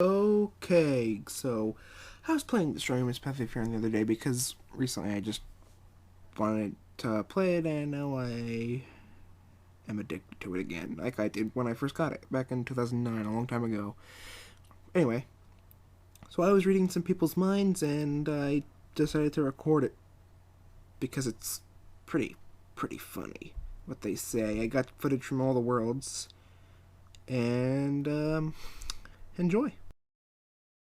Okay, so I was playing the Streamer's Path of Furon the other day because recently I just wanted to play it and now I am addicted to it again, like I did when I first got it back in 2009, a long time ago. Anyway, so I was reading some people's minds and I decided to record it because it's pretty funny what they say. I got footage from all the worlds and enjoy.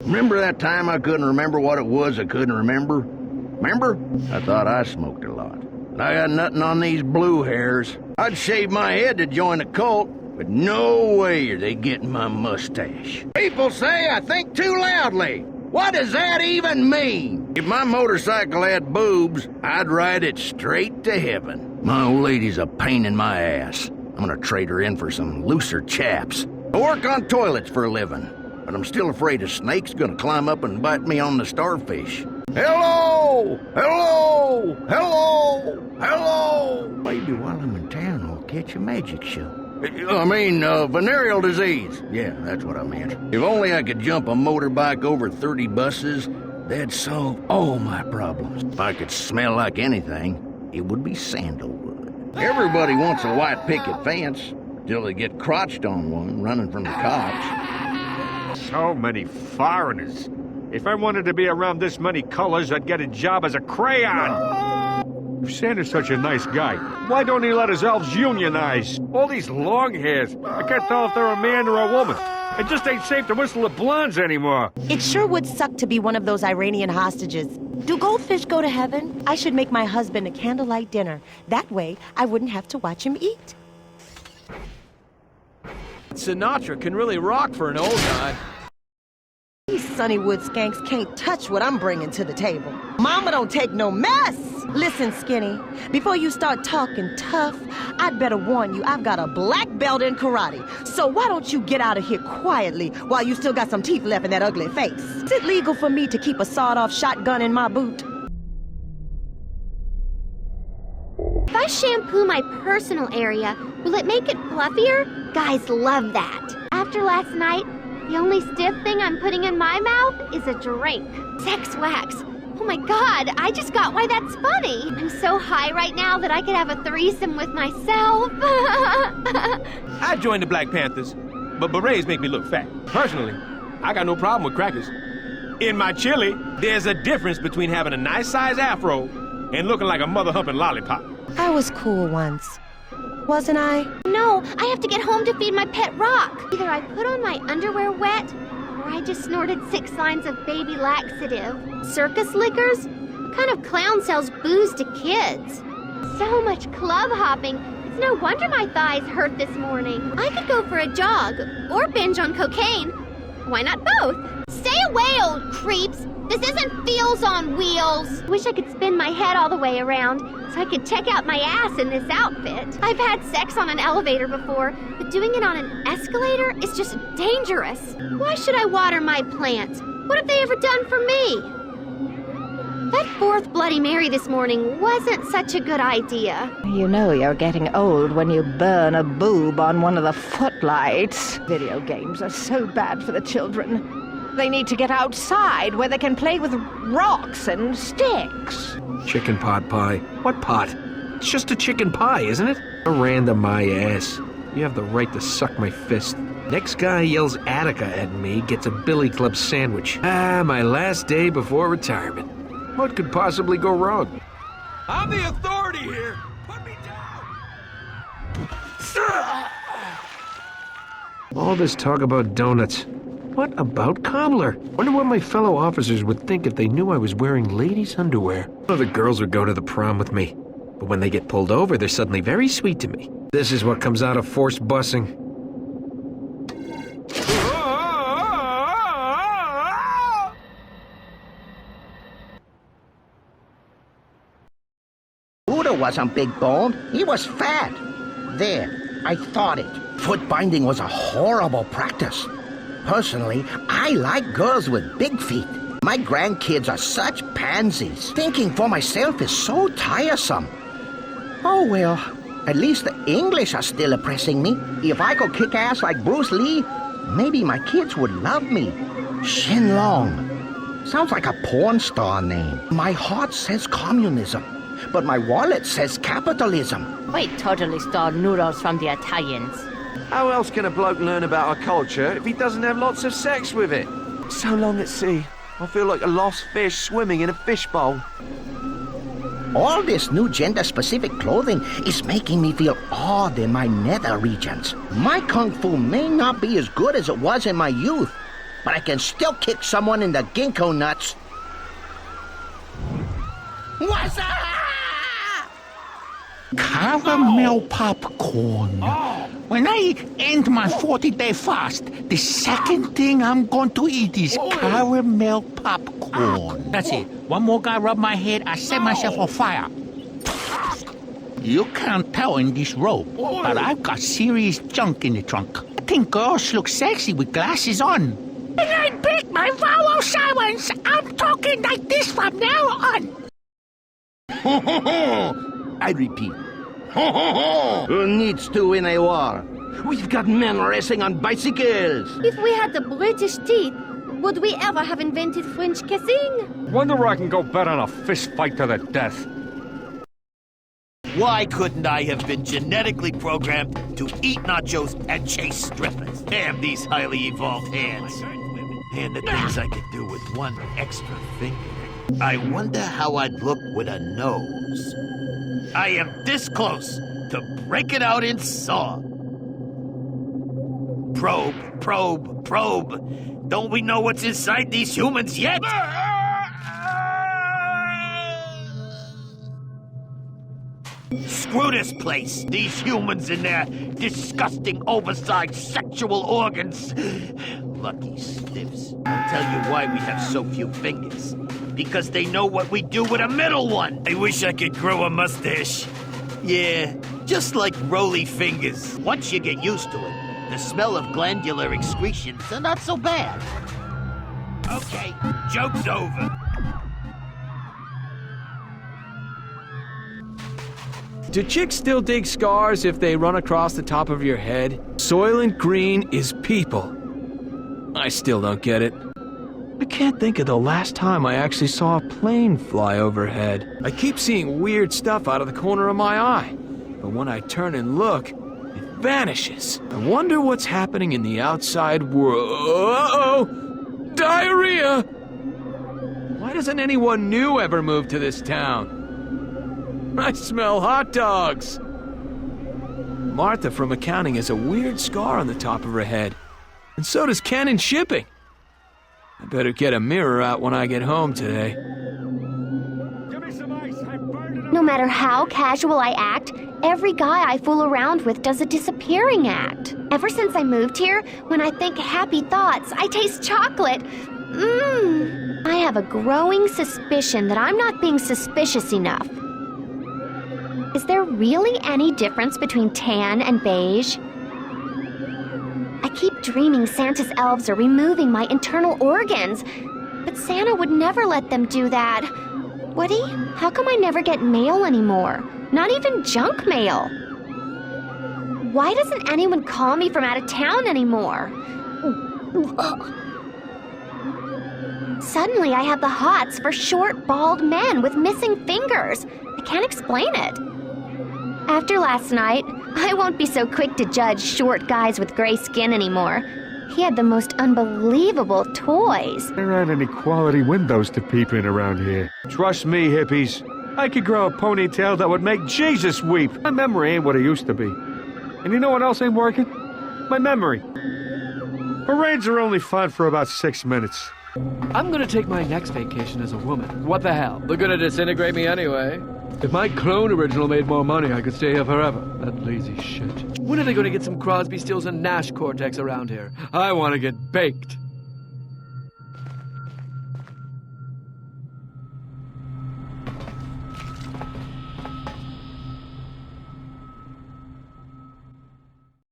Remember that time I couldn't remember what it was I couldn't remember? Remember? I thought I smoked a lot. I got nothing on these blue hairs. I'd shave my head to join a cult, but no way are they getting my mustache. People say I think too loudly. What does that even mean? If my motorcycle had boobs, I'd ride it straight to heaven. My old lady's a pain in my ass. I'm gonna trade her in for some looser chaps. I work on toilets for a living, but I'm still afraid a snake's gonna climb up and bite me on the starfish. Hello! Hello! Hello! Hello! Maybe while I'm in town I'll catch a magic show. Venereal disease. Yeah, that's what I meant. If only I could jump a motorbike over 30 buses, that'd solve all my problems. If I could smell like anything, it would be sandalwood. Everybody wants a white picket fence, till they get crotched on one running from the cops. So many foreigners. If I wanted to be around this many colors, I'd get a job as a crayon. If Santa's such a nice guy, why don't he let his elves unionize? All these long hairs, I can't tell if they're a man or a woman. It just ain't safe to whistle at blondes anymore. It sure would suck to be one of those Iranian hostages. Do goldfish go to heaven? I should make my husband a candlelight dinner. That way, I wouldn't have to watch him eat. Sinatra can really rock for an old guy. These Sunnywood skanks can't touch what I'm bringing to the table. Mama don't take no mess! Listen, Skinny, before you start talking tough, I'd better warn you I've got a black belt in karate. So why don't you get out of here quietly while you still got some teeth left in that ugly face? Is it legal for me to keep a sawed-off shotgun in my boot? If I shampoo my personal area, will it make it fluffier? Guys love that. After last night, the only stiff thing I'm putting in my mouth is a drink. Sex wax. Oh my god, I just got why that's funny. I'm so high right now that I could have a threesome with myself. I joined the Black Panthers, but berets make me look fat. Personally, I got no problem with crackers. In my chili, there's a difference between having a nice-sized afro and looking like a mother-humping lollipop. I was cool once, wasn't I? No, I have to get home to feed my pet rock. Either I put on my underwear wet, or I just snorted 6 lines of baby laxative. Circus liquors? What kind of clown sells booze to kids? So much club hopping. It's no wonder my thighs hurt this morning. I could go for a jog, or binge on cocaine. Why not both? Stay away, old creeps! This isn't Feels on Wheels! Wish I could spin my head all the way around so I could check out my ass in this outfit. I've had sex on an elevator before, but doing it on an escalator is just dangerous. Why should I water my plants? What have they ever done for me? That 4th Bloody Mary this morning wasn't such a good idea. You know you're getting old when you burn a boob on one of the footlights. Video games are so bad for the children. They need to get outside where they can play with rocks and sticks. Chicken pot pie. What pot? It's just a chicken pie, isn't it? Miranda, my ass. You have the right to suck my fist. Next guy yells Attica at me gets a Billy Club sandwich. Ah, my last day before retirement. What could possibly go wrong? I'm the authority here. Put me down. All this talk about donuts. What about cobbler? Wonder what my fellow officers would think if they knew I was wearing ladies' underwear. One of the girls would go to the prom with me. But when they get pulled over, they're suddenly very sweet to me. This is what comes out of forced busing. Buddha wasn't big boned, he was fat. There, I thought it. Foot binding was a horrible practice. Personally, I like girls with big feet. My grandkids are such pansies. Thinking for myself is so tiresome. Oh well, At least the English are still oppressing me. If I could kick ass like Bruce Lee, maybe my kids would love me. Shenlong. Sounds like a porn star name. My heart says communism, but my wallet says capitalism. We totally stole noodles from the Italians. How else can a bloke learn about our culture if he doesn't have lots of sex with it? So long at sea, I feel like a lost fish swimming in a fishbowl. All this new gender-specific clothing is making me feel awed in my nether regions. My kung fu may not be as good as it was in my youth, but I can still kick someone in the ginkgo nuts. What's up? Caramel popcorn. When I end my 40-day fast, the second thing I'm going to eat is caramel popcorn. That's it. One more guy rub my head, I set myself on fire. You can't tell in this robe, but I've got serious junk in the trunk. I think girls look sexy with glasses on. And I break my vow of silence. I'm talking like this from now on. I repeat. Who needs to win a war? We've got men racing on bicycles. If we had the British teeth, would we ever have invented French kissing? Wonder where I can go bet on a fist fight to the death. Why couldn't I have been genetically programmed to eat nachos and chase strippers? Damn these highly evolved hands. And the things I could do with one extra finger. I wonder how I'd look with a nose. I am this close to break it out in song. Probe, probe, probe. Don't we know what's inside these humans yet? Screw this place. These humans and their disgusting, oversized sexual organs. Lucky stiffs. I'll tell you why we have so few fingers. Because they know what we do with a middle one. I wish I could grow a mustache. Yeah, just like roly fingers. Once you get used to it, the smell of glandular excretions are not so bad. Okay, joke's over. Do chicks still dig scars if they run across the top of your head? Soylent Green is people. I still don't get it. I can't think of the last time I actually saw a plane fly overhead. I keep seeing weird stuff out of the corner of my eye, but when I turn and look, it vanishes. I wonder what's happening in the outside world. Uh-oh! Diarrhea! Why doesn't anyone new ever move to this town? I smell hot dogs! Martha from accounting has a weird scar on the top of her head, and so does Ken in shipping. I better get a mirror out when I get home today. Give me some ice. I burned it. No matter how casual I act, every guy I fool around with does a disappearing act. Ever since I moved here, when I think happy thoughts, I taste chocolate. I have a growing suspicion that I'm not being suspicious enough. Is there really any difference between tan and beige? I keep dreaming Santa's elves are removing my internal organs, but Santa would never let them do that. Would he? How come I never get mail anymore? Not even junk mail. Why doesn't anyone call me from out of town anymore? Suddenly I have the hots for short, bald men with missing fingers. I can't explain it. After last night, I won't be so quick to judge short guys with gray skin anymore. He had the most unbelievable toys. There aren't any quality windows to peep in around here. Trust me, hippies. I could grow a ponytail that would make Jesus weep. My memory ain't what it used to be. And you know what else ain't working? My memory. Parades are only fun for about 6 minutes. I'm gonna take my next vacation as a woman. What the hell? They're gonna disintegrate me anyway. If my clone original made more money, I could stay here forever. That lazy shit. When are they gonna get some Crosby, Stills, and Nash Cortex around here? I wanna get baked.